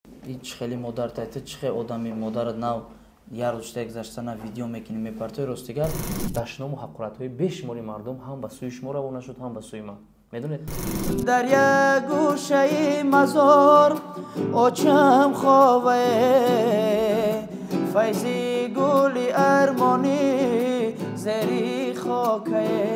هیچ خیلی مادر تایت چه آدمی مادر ناو یار روشته گذشتن ویدیو میکنیم میپرتوی راستیگر دشنام و حقارت‌های بیشماری مردم هم به سوی شما روانه شد هم به سوی من. میدونید در یک گوشه مزار آچم خوابه فیضی گل ارمانی زری خاکه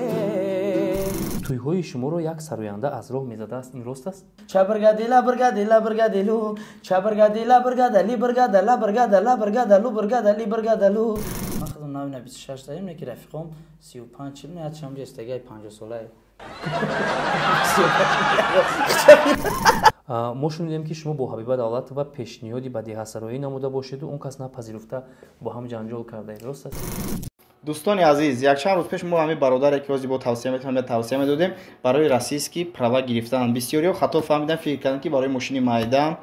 توی‌های شما رو یک سراینده از راه میزده است. این راست است؟ چبرگادیلا برگادیلا برگادیلو چبرگادیلا برگادلی برگادلا برگادلا برگادلو برگادلی برگادلو من خودم ناوی 26 داریم نکی رفیقم 35 چیل نه چم جستگی 50 ساله ما شنیدیم که شما با حبیبه دولت و پیشنهادی به دیهسرایی نموده باشید و اون کس نپذیرفته با هم جنجال کرده. راست است؟ دوستان عزیز یک چند روز پیش ما همین برادر که با توصیه میدادیم برای راسیسکی права گرفتن بسیاری خطا فهمیدن فکر کردن که برای ماشین майдан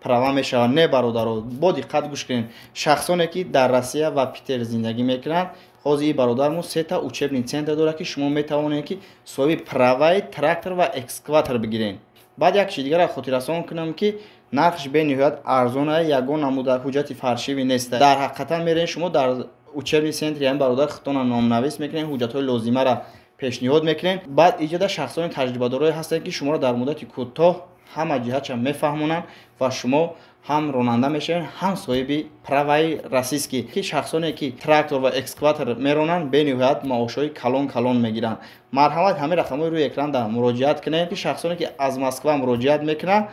права میشود. نه برادران با دقت گوش کنین. شخصانی که در روسیه و پیتر زندگی میکنند حاضر این برادرمون سه تا учебный центр داره که شما میتوانید که صاحب права تراکتور و اکسکاواتور بگیرین. بعد یک چیز دیگر خاطررسان کنم که نرخش به نهایت ارزان است. یگان نموده حجت فارشی نیست. در حقیقت میرین شما در учебный центр یعنی برادر خودتون نامنویس میکنین حجت‌های لازمه را پیشنهاد میکنین. بعد ایجاد شخصان تجربه‌دارای هستن که شما را در مدت کوتاه همه جهت میفهمونن و شما هم راننده میشین هم صاحب پروای راسیسکی که شخصانی که تراکتور و اکسکاواتور میرونن به نهایت معاشای کلان میگیرن. مرحمت همه رقم‌های روی اکران دا مراجعت کنین که شخصانی که از مسکو مراجعت میکنن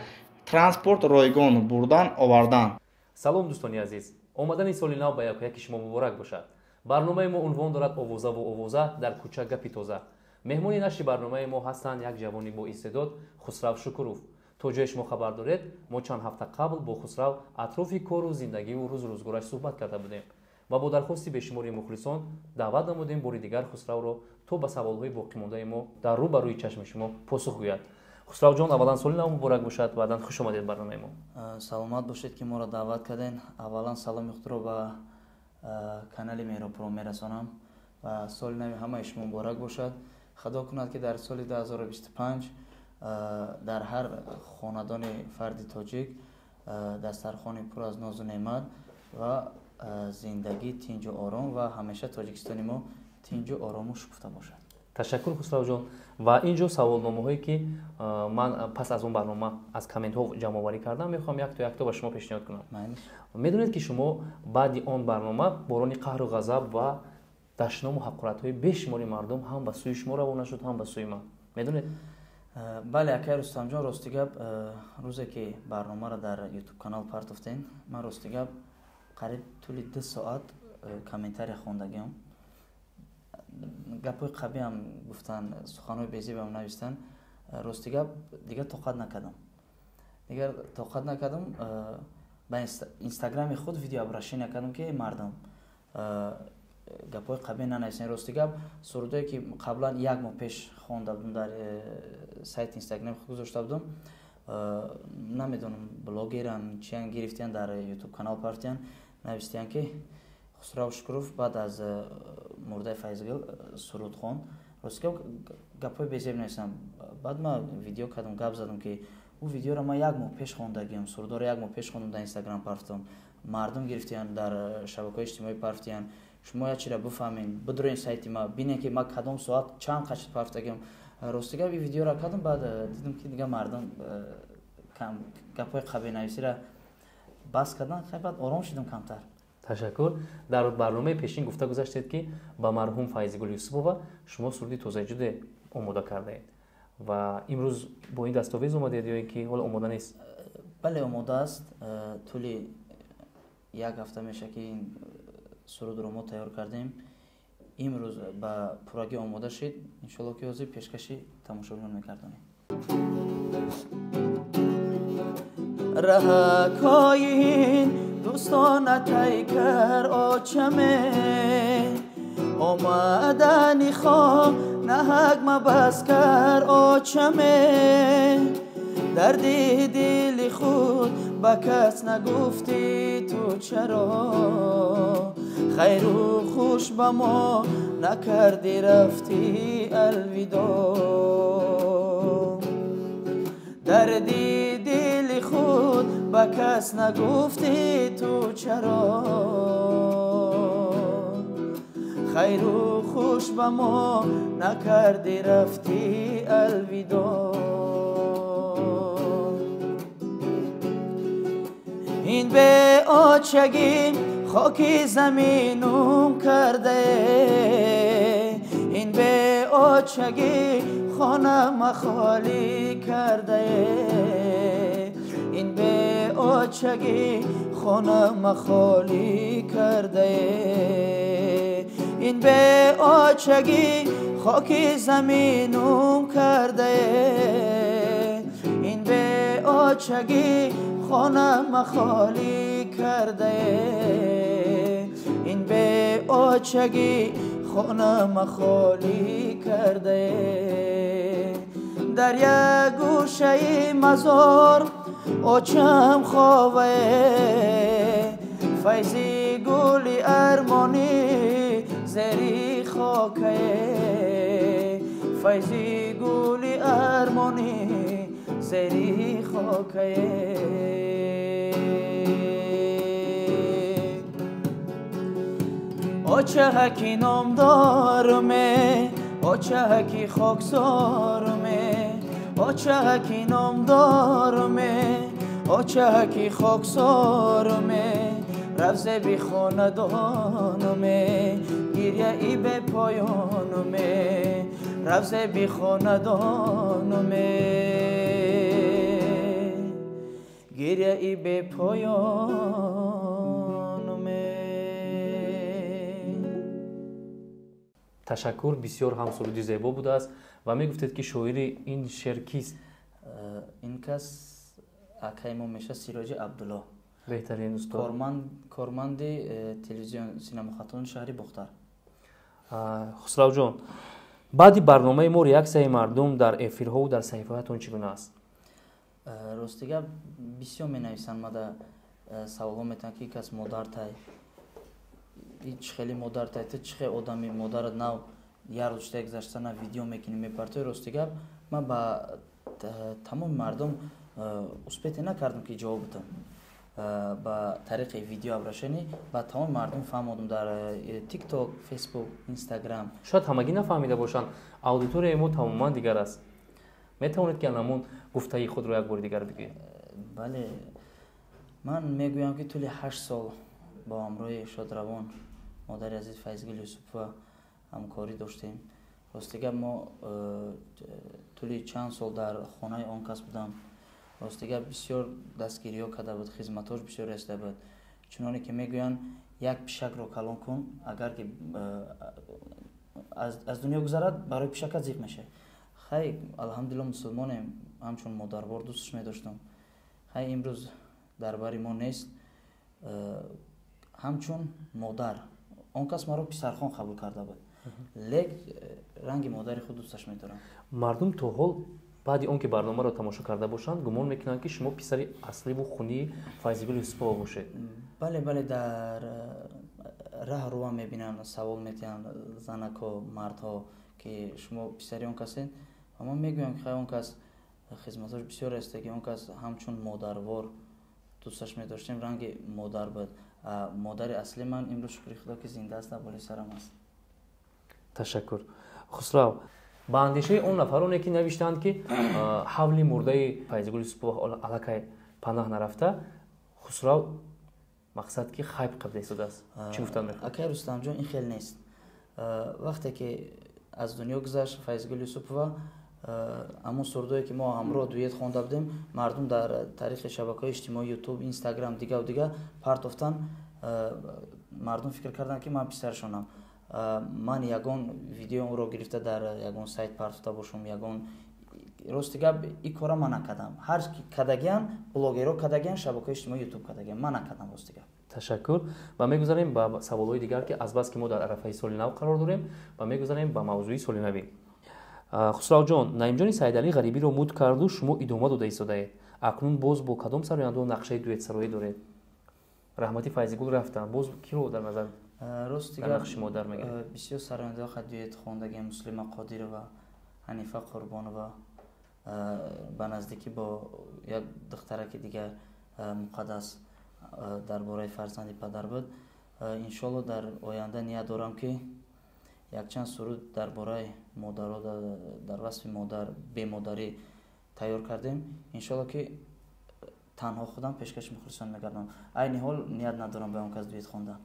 ترانسپورت رایگان بردن آوردن. سلام دوستان عزیز، آمدن سال نو به یکی شما مبارک باشد. برنامه ما عنوان دارد اووزه و اووزه در کوچه گپی تازه. مهمانی نشر برنامه ما هستند یک جوانی با استعداد خسرو شکروف. تو جای شما خبر دارید ما چند هفته قبل با خسرو اطراف کار و زندگی و روزگارش صحبت کرده بودیم و با درخواستی بشماری مخلصان دعوت نمودیم باری دیگر خسرو رو تو به سوالهای باقی مانده ما در رو بروی چشم شما پاسخ گوید. خسرو جان اولا سال نو مبارک باشد. بعدا خوش آمدید برنامه ما. سلامت باشید که ما را دعوت کردین. اولا سلام خود رو به کانال میرو میرسانم و سال نو همه شما مبارک باشد. خدا کند که در سال 2025 در هر خاندان فرد تاجیک دسترخوان پر از ناز و نعمت و زندگی تنج و آرام و همیشه تاجیکستان ما تنج و آرام و شکفته باشد. تشکر خسرو جان. و اینجا سوالنامه هایی که من پس از اون برنامه از کامنت ها جمع آوری کردم میخوام یک تا به شما پیشنهاد کنم. میدونید که شما بعد آن برنامه باران قهر و غضب و دشنام و حقارت های بیشماری مردم هم به سوی شما روانه شد هم به سوی من. میدونید؟ بله اکای رستم جان، راستیگاب روزی که برنامه را در یوتیوب کانال پرتافتین من راستیگاب قریب طول 2 ساعت کامنتاری خوندگیم. گپای قبی هم گفتن سخنهای بیزی بهم نوشتن. راستیگاب دیگه طاقت نکردم به اینستاگرام خود ویدیو ابرشی نکردم که مردم گپای قبی ننویسن. راستیگاب سرودایی که قبلا یک ماه پیش خوانده بودم در سایت اینستاگرام خود گذاشته بودم. نمیدونم بلاگران چیان گرفتن در یوتیوب کانال پارتیان نوشتن که خسرو شکروف بعد از مرده فیضگل سرود خوان. راستیگاب گپای بیزی نوشتم. بعد ما ویدیو کردم گپ زدم که او ویدیو را ما یک ماه پیش خواندگیم، سرود را یک ماه پیش خواندم در اینستاگرام پرتم. مردم گرفتن در شبکه‌های اجتماعی پرتیان. شما یا چی را بفهمین بدروین سایت ما ببینین که ما کدام ساعت چند قشت پرتگیم. راستیگاب این ویدیو را کردم بعد دیدم که دیگه مردم کم گپای قبی نویسی را بس کردن. خیلی بعد آرام شدم کمتر. تشکر. در برنامه پیشین گفته گذاشتید که با مرحوم فیضگل یوسفووا شما سرودی توزیع جده آماده کرده اید و امروز با این دستاویز اومدید یا اینکه حالا آماده نیست؟ بله آماده است. طول یک هفته میشه که این سرود رو ما تیار کردیم. امروز با پروگی آماده شد. ان شاء الله که از پیشکشی تماشاگران می‌کردیم. رهکاین دوستان تیکر آچمه آمدنی خواه نهگ مبس کر آچمه دردی دل خود با کس نگفتی تو چرا خیر و خوش با ما نکردی رفتی الوداع دردی دل خود به کس نگفتی تو چرا خیر و خوش به ما نکردی رفتی الویدا این به آچگی خاکی زمینم کرده این به آچگی خانم خالی کرده این به آچگی خانم خالی کرده این به آچگی خاکی زمینم کرده این به آچگی خانم خالی کرده این به آچگی خانم خالی کرده در یک گوشه مزار آچم خوابه فیضی گلی ارمانی زری خاکه فیضی گلی ارمانی زری خاکه آچه هکی نام دارمه آچه هکی خاکسارمه آچه هکی نام دارمه آچه هکی خاکسارمه رفز بی خاندانمه گریه ای به پایانمه رفز بی خاندانمه گریه ای به پایانمه. تشکر، بسیار هم سرودی زیبا بوده است و می گفتید که شاعر این شعر کیست؟ این کس اکای ما میشه سیراج عبدالله، بهترین استاد کارمند تلویزیون سینما خاتون شهری بختر. خسرو جان، بعدی برنامه ما ریاکسیای مردم در افیرها و در صحیفه‌تون چگونه است؟ راستیگه بسیار می نویسن ما در سوال میتن که کس مادر تای هیچ خیلی مادر تای تو چه آدمی مادر نو یه روز شده گذشته نه ویدیو میکنیم میپرتوی. راستیگه ما با تمام مردم اثبات نکردم که جواب بدم با طریق ویدیو ابرشنی با تمام مردم فهمیدم در تیک تاک، فیسبوک، اینستاگرام. شاید همگی نفهمیده باشن اودیتوری ما تماما دیگر است. میتونید که نمون گفته خود رو یک بار دیگر بگید؟ بله، من میگویم که طول 8 سال با همراه شادروان مادر عزیز فیضگل یوسفova همکاری داشتیم. راستیگه ما طول چند سال در خانه آن کس بودم. راستیگه بسیار دستگیری ها کرده بود، خدمتاش بسیار رسیده بود. چنانه که میگوین یک پیشک رو کلان کن، اگر که از دنیا گذرد برای پیشک زیق میشه. خیلی الحمدلله مسلمانیم، همچون مادربار دوستش میداشتم. خیلی امروز درباری ما نیست، همچون مادر اون کس ما رو پسرخان قبول کرده بود، لیک رنگ مادری خود دوستش میدارم. مردم تو حال بعد اون که برنامه رو تماشا کرده باشند گمان میکنن که شما پسری اصلی و خونی فیضگل یوسفova باشید. بله، در راه رو میبینن، سوال میتونن زنکا مردها که شما پسری اون کسین. اما میگویم که اون کس خدمتاش بسیار است، که اون کس همچون مادروار دوستش می‌داشتیم، رنگ مادر بود. مادر اصلی من امروز شکر خدا که زنده است، بالای سرم است. تشکر. خسرو، با اندیشه اون نفرانی که نوشتند که حولی مرده فیضگل یوسفova الکای پناه نرفته، خسرو مقصد که خیب قبل ایستاده است، چی گفتن میخواد؟ اکای رستم جان این خیلی نیست. وقتی که از دنیا گذشت فیضگل یوسفova، همون سرودایی که ما همراه دویت خوانده بودیم، مردم در طریق شبکه‌های اجتماعی یوتیوب، اینستاگرام دیگه و دیگه پرتافتن. مردم فکر کردن که من پسرشونم. من یگان ویدیو اون رو گرفته در یگان سایت پرتافته باشم، یگان راستیگه این کارا من نکردم. هر کی کدگیان بلاگرها کدگیان شبکه‌های اجتماعی یوتیوب کدگیان، من نکردم راستیگه. تشکر. و میگذاریم با سوال‌های دیگر که از بس که ما در عرفه سال نو قرار داریم و میگذاریم با موضوع سال نوی. خسرو جان، наимҷони саидалӣ ғарибиро муд карду шумо идома дода истодаед. акнун боз бо кадом сароянду нақшаи дуэтсароӣ доред? раҳмати файзигул рафтанд, боз киро дар назар дар нақши модар мегиред? бисёр сарояндаҳо дуэт хондагиам, муслима қодирова, ҳанифа қурбонова, ба наздикӣ бо як духтараки дигар муқаддас дар бораи фарзанди падар буд. Иншолло дар оянда ният дорам ки якчанд суруд дар бораи модаро дар васфи модар бемодарӣ тайёр кардем. Иншолло ки танҳо худам пешкаши мухлисон мегардам. Айни ҳол ният надорам ба он кас дует хондан.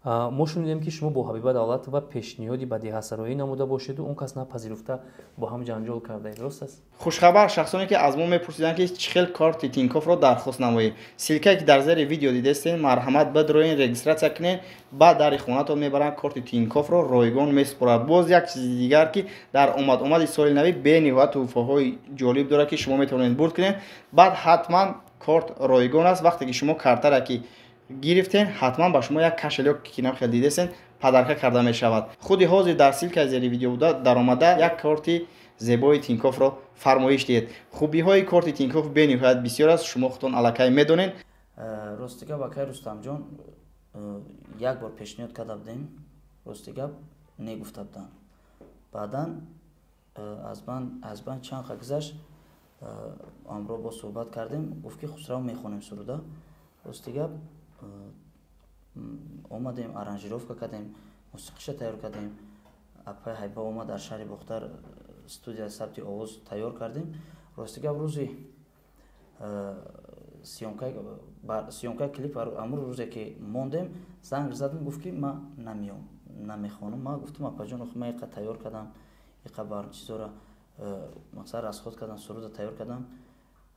мо шунидем ки шумо бо Ҳабиба Давлатова пешниҳоди бадиҳасароӣ намуда бошеду он кас напазируфта бо ҳам ҷанҷол кардаед, рост аст? хушхабар шахсоне ки аз мо мепурсиданд ки чӣ хел корти Тинькоффро дархост намоед. Силкае ки дар зери видео дидестен, марҳамат бидроен, регистратсия кунед, баъд дари хонатон мебаранд, корти Тинькоффро ройгон месупорад. Боз як чизи дигар ки дар омади соли нави бениҳоят туҳфаҳои ҷолиб дорад ки шумо метавонед бурд кунед. Баъд ҳатман корт ройгон аст. Вақте ки шумо картаро ки гирифтен, ҳатман ба шумо як кашелёк ки намхел дидесен падарка карда мешавад. худи ҳозир дар силкаи зери видео буда даромада як корти зебои Тинькоффро фармоиш диҳед. хубиҳои корти Тинькофф бениҳоят бисёр аст, шумо худтон аллакай медонед. Рости гап акай Рустамҷон як бор пешниҳод карда будем, рости гап негуфта буданд. Баъдан аз бан чанд ха гузашт, амро бо суҳбат кардем, гуфт ки Хусрав мехонем суруда. Рости гап омадем, аранжировка кардем, мусиқиша тайёр кардем. Апай ҳайба омад дар шаҳри Бохтар студия сабти овоз тайёр кардем. Рости гап рӯзи сиёмкаи клип амрӯ рӯзе ки мондем, занг задам, гуфт ки ман намеом, намехонам. Ман гуфтам апаҷон охи ман иқа тайёр кардам, иқа бар чизора мақсад расход кардам, суруда тайёр кардам.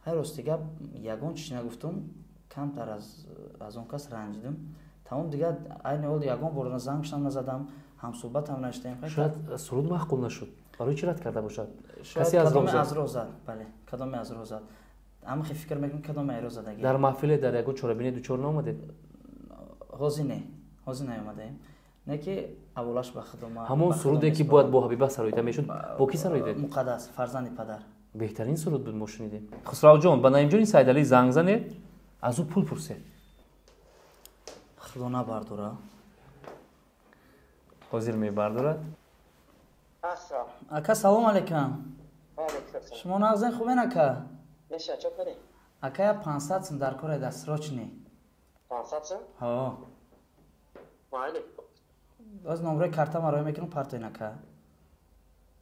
ҳай рости гап ягон чиш нагуфтам, камтар аз он кас ранҷидам. Тамом дигар айни ҳол ягон бор зангшам назадам, ҳамсӯҳбатам наштем. Шояд суруд маъқул нашуд. Барои чӣ рад карда бошад? Касе аз роҳ зад, бале, кадоме аз роҳ зад. Амахи фикр мекунам кадоме айро задаги. Дар маҳфиле дар ягон чорабине дучор наомадед? ҳозир наомадаем. Не ки аввалаш ба худома. Ҳамон суруде ки бояд бо Ҳабиба сароида мешуд, бо ки сароидед? Муқаддас, фарзанди падар. беҳтарин суруд буд, мо шунидем. Хусравҷон, ба Наимҷони Сайдалӣ занг занед, аз ӯ пул пурсед. Худо набардора. ҳозир мебардорад. Ака салом алейкум. Шумо нағзен хубен ака? Неша чо кардӣ? Ака я 500 сум дар кори дастрочни. 500 сум? Ҳо. Майли. Оз номраи карта марои мекунам партоин ака.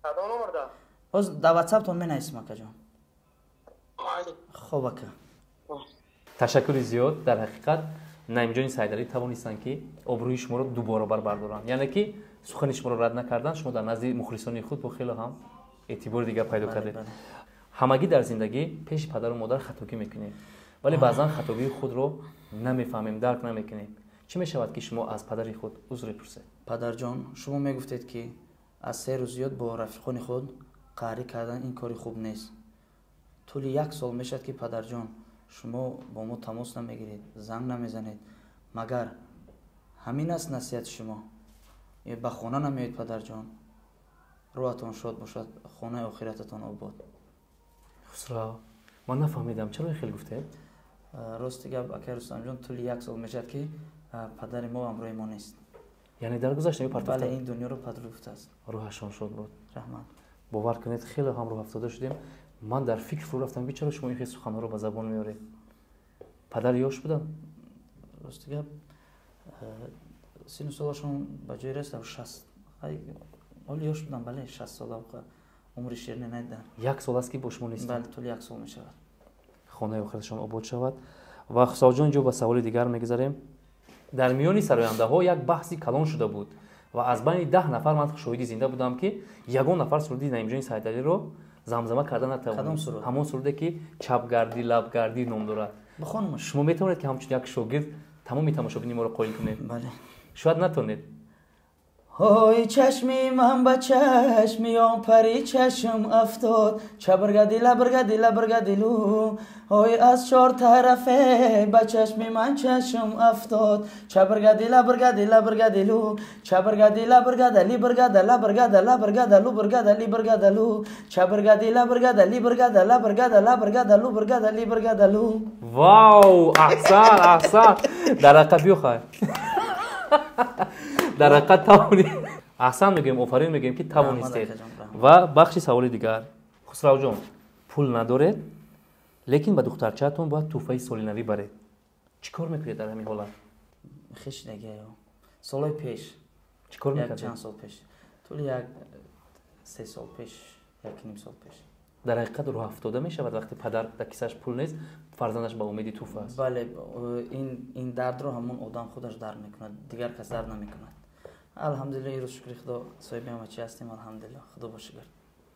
Кадом номер да? Оз да WhatsApp-тон менависам ака ҷон. Майли. Хуб ака. Ташаккури зиёд. Дар ҳақиқат Наимҷони Сайдалӣ тавонистанд ки обрӯи шуморо ду баробар бардоранд. Яъне ки сухани шуморо рад накардан, шумо дар назди мухлисони худ бо хело ҳам эътибори дигар пайдо кардед. ҳамагӣ дар зиндагӣ пеши падару модар хатогӣ мекунем, вале баъзан хатогии худро намефаҳмем, дарк намекунем. чӣ мешавад ки шумо аз падари худ узр пурсед? Падарҷон, шумо мегуфтед ки аз серу зиёд бо рафиқони худ қаҳрӣ кардан ин кори хуб нест. тӯли 1 сол мешавад ки падарҷон шумо бо мо тамос намегиред, занг намезанед. Магар ҳамин аст насиҳати шумо? ба хона намеоед падарҷон? рӯҳатон шод бошад, хонаи охирататон обод. Хусрав, ман нафаҳмидам, чаро хел гуфтед? Рости гап акай Рустамҷон, тӯли 1 сол мешавад ки падари мо амрои мо нест. Яъне дар гузашта мепартофтад? Бале, ин дунёро падрӯфтааст. рӯҳашон шод буд. раҳмат. бовар кунед, хеле ҳам рӯҳ афтода шудем. ман дар фикр фурӯ рафтам ки чаро шумо ин хел суханҳоро ба забон меоред. падар ёш буданд? Рости гап сину солашон ба ҷои растам 60. ҳоли ёш будам, бале 60 сола умри ширне надидан. 1 сол аст ки бо шумо нестанд? Бале, тӯли 1 сол мешавад. хонаи охиратшон обод шавад. ва Хусравҷон ҷо ба саволи дигар мегузарем. дар миёни сарояндаҳо як баҳси калон шуда буд ва аз байни 10 нафар ман шоҳиди зинда будам ки ягон нафар суруди Наимҷони Сайдалиро замзама карда натавонид. ҳамон суруде ки чапгардӣ, лабгардӣ ном дорад. бихонам. шумо метавонед ки ҳамчун як шогирд тамоми тамошобини моро қоил кунед? Бале. шояд натавонед. ҳой чашми ман ба чашми он пари чашм афтод, чабргадила бргадила бргадилу, ҳой аз чор тарафе ба чашми ман чашм афтод, чабргадила бргадила бргадилу, чабргадила бргадали бргадала бргадала бргадалу бргадали бргадалу, чабргадила бргадали бргадала бргадала бргадалу бргадали бргадалу. вау, аҳсан, аҳсан. дар ҳақиқат биёхай. дар ҳақиқат тавонид. аҳсан мегӯем, офарин мегӯем ки тавонистед. ва бахши саволи дигар. Хусравҷон, пул надоред, лекин ба духтарчаатон бояд туҳфаи солинавӣ баред. Чӣ кор мекунед дар ҳамин ҳолат? хиш дега солои пеш Чӣ кор як мекардед? чанд сол пеш тӯли як 3 сол пеш 1.5 сол пеш дар ҳақиқат роҳ афтода мешавад вақте падар дар кисааш пул нест, фарзандаш ба умеди туҳфа аст. бале ин дардро ҳамон одам худаш дард мекунад, дигар кас дард намекунад. алҳамдулилла ирӯз шукри худо соҳиби ҳама чи ҳастем, алҳамдулилла худо бошигар.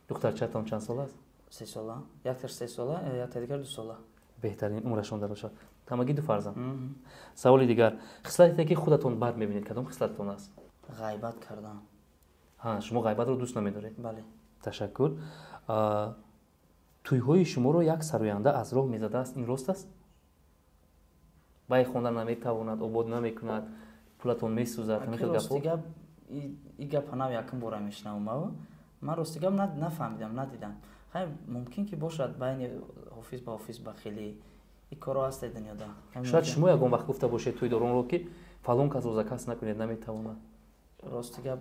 духтарчаатон чанд сол аст? 3 сола, якташ 3 сола, якта дигар 2 сола. беҳтарин умрашон дар бошад. Тамагӣ ду фарзанд. Саволи дигар, хислате ки худатон бад мебинед, кадом хислататон аст? ғайбат кардан. Шумо ғайбатро дӯст намедоред? бале Ташаккур. Тӯйҳои шуморо як сароянда аз роҳ мезадааст, ин рост аст? Бай хондан наметавонад, обод намекунад, пулатон месӯзад, ҳамин хел гапҳо? ростигап и гапа нав якум бора мешунавам. ман ростигап нафаҳмидам, надидам. хай мумкин ки бошад байни ҳофиз ба ҳофиз ба хеле и коро ҳаст дунёда. Шояд шумо ягон вақт гуфта бошед тӯйдоронро ки фалон кас роза кас накунед, наметавонад. ростигап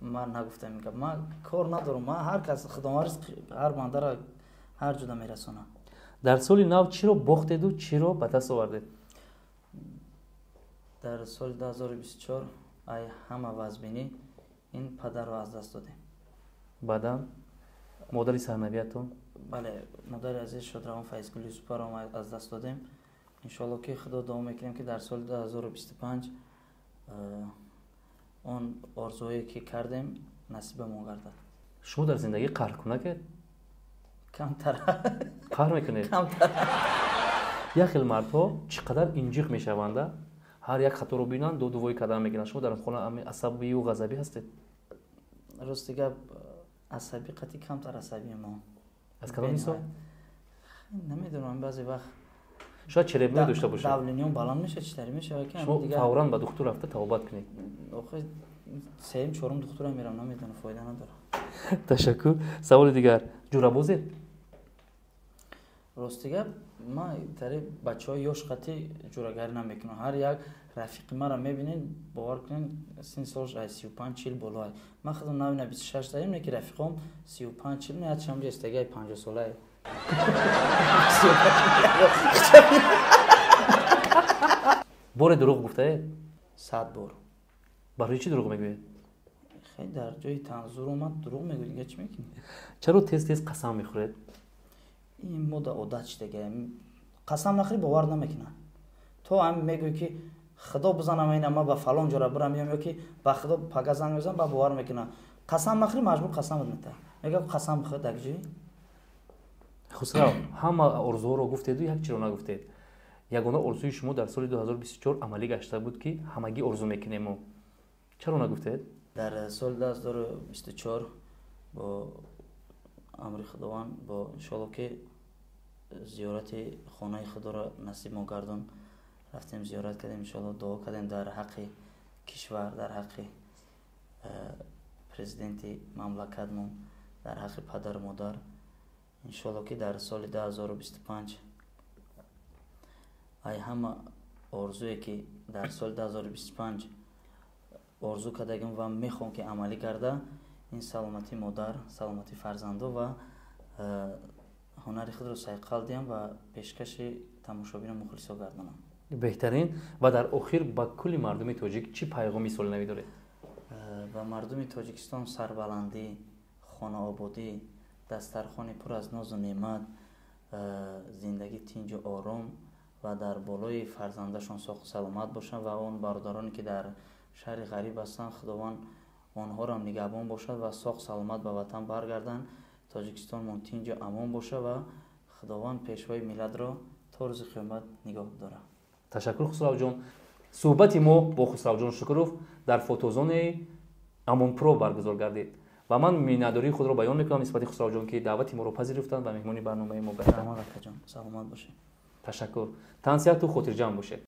ман нагуфтам ин гап. ман кор надорам. ман ҳар кас худованд ҳар бандаро ҳар ҷуда мерасонам. Дар соли нав чиро бохтеду чиро ба даст овардед? дар соли 2024 ай ҳама вазбинӣ ин падарро аз даст додем. Баъдан модари сарнавиятон? бале модари азиз шодравон Файзгул Юсупаро аз даст додем. иншоалло ки худо дуо мекунем ки дар соли 2025 он орзуое ки кардем насибамон гардад. шумо дар зиндагӣ қаҳр кунакед? камтар қаҳр мекунед? камтар. як хел мардҳо чӣ қадар инҷиқ мешаванда, ҳар як хаторо бинанд додувои кадар мегиранд. шумо дар хона асабию ғазабӣ ҳастед? рости гап асаби қати камтар асаби мо. аз кадом мисол? намедонам баъзе вақт шояд черебной дошта бошад. давлениён баланд мешавад, читари мешавад ки шумо фавран ба духтур рафта тавобат кунед. охир сеюм чорум духтура мерам, намедонам, фоида надорад. ташаккур. саволи дигар, ҷурабозед? рости гап ман тари бачаҳои ёш қати ҷурагарӣ намекунам. ҳар як рафиқи маро мебинед, бовар кунед син солш 35-40 болоай. ман худам навина 26 дорем, не ки рафиқом 35-40 не ачам ҷестагаи 50 солаи. боре дурӯғ гуфтаед? 100 бор. барои чӣ дурӯғ мегӯед? хеле дар ҷои танзур омад дурӯғ мегӯ, дига чӣ мекунӣ? чаро тез тез қасам мехӯред? ин мода одат шидага қасам нахӯри бовар намекунад. то ҳам мегӯй ки худо бизанам ина ма ба фалон ҷора бирам ё ки ба худо пага занг мезанам ба бовар мекунад. қасам нахӯри маҷбур қасамат мета. мегӯ қасам бихӯр даг ҷои. хусрав, ҳама орзуҳоро гуфтеду як чиро нагуфтед. ягона орзуи шумо дар соли 2024 амалӣ гашта буд ки ҳамагӣ орзу мекунем мо. чаро нагуфтед? дар соли 2024 бо амри худованд бо иншоалло ки зиёрати хонаи худоро насиб мо гардон рафтем зиёрат кардем, иншоалло дуо кардем дар ҳаққи кишвар, дар ҳаққи президенти мамлакатмон, дар ҳаққи падару модар. иншоалло ки дар соли 2025 ай ҳама орзуе ки дар соли 2025 орзу кардагим ва мехоҳам ки амалӣ гарда, ин саломати модар, саломати фарзандо ва ҳунари худро сайқал диҳам ва пешкаши тамошобинам мухлисо гардонам. беҳтарин. ва дар охир ба кулли мардуми тоҷик чӣ пайғоми солинавӣ доред? ба мардуми Тоҷикистон сарбаландӣ, хонаободӣ, дастархони пур аз нозу неъмат, зиндагӣ тинҷу ором ва дар болои фарзандашон соғ саломат бошанд ва он бародароне ки дар шаҳри ғариб ҳастанд, худованд онҳоро нигаҳбон бошад ва соғ саломат ба ватан баргарданд. Тоҷикистонмон тинҷу амон боша ва худованд пешвои миллатро то рӯзи қиёмат нигоҳ дорад. ташаккур хусравҷон. суҳбати мо бо хусравҷон шукуров дар фотозонаи амонпро баргузор гардид ва ман миннатдории худро баён мекунам нисбати хусравҷон ки даъвати моро пазируфтанд ва меҳмони барномаи мо гарданд. Саломат бошед. ташаккур. Тансияту хотирҷамъ бошед.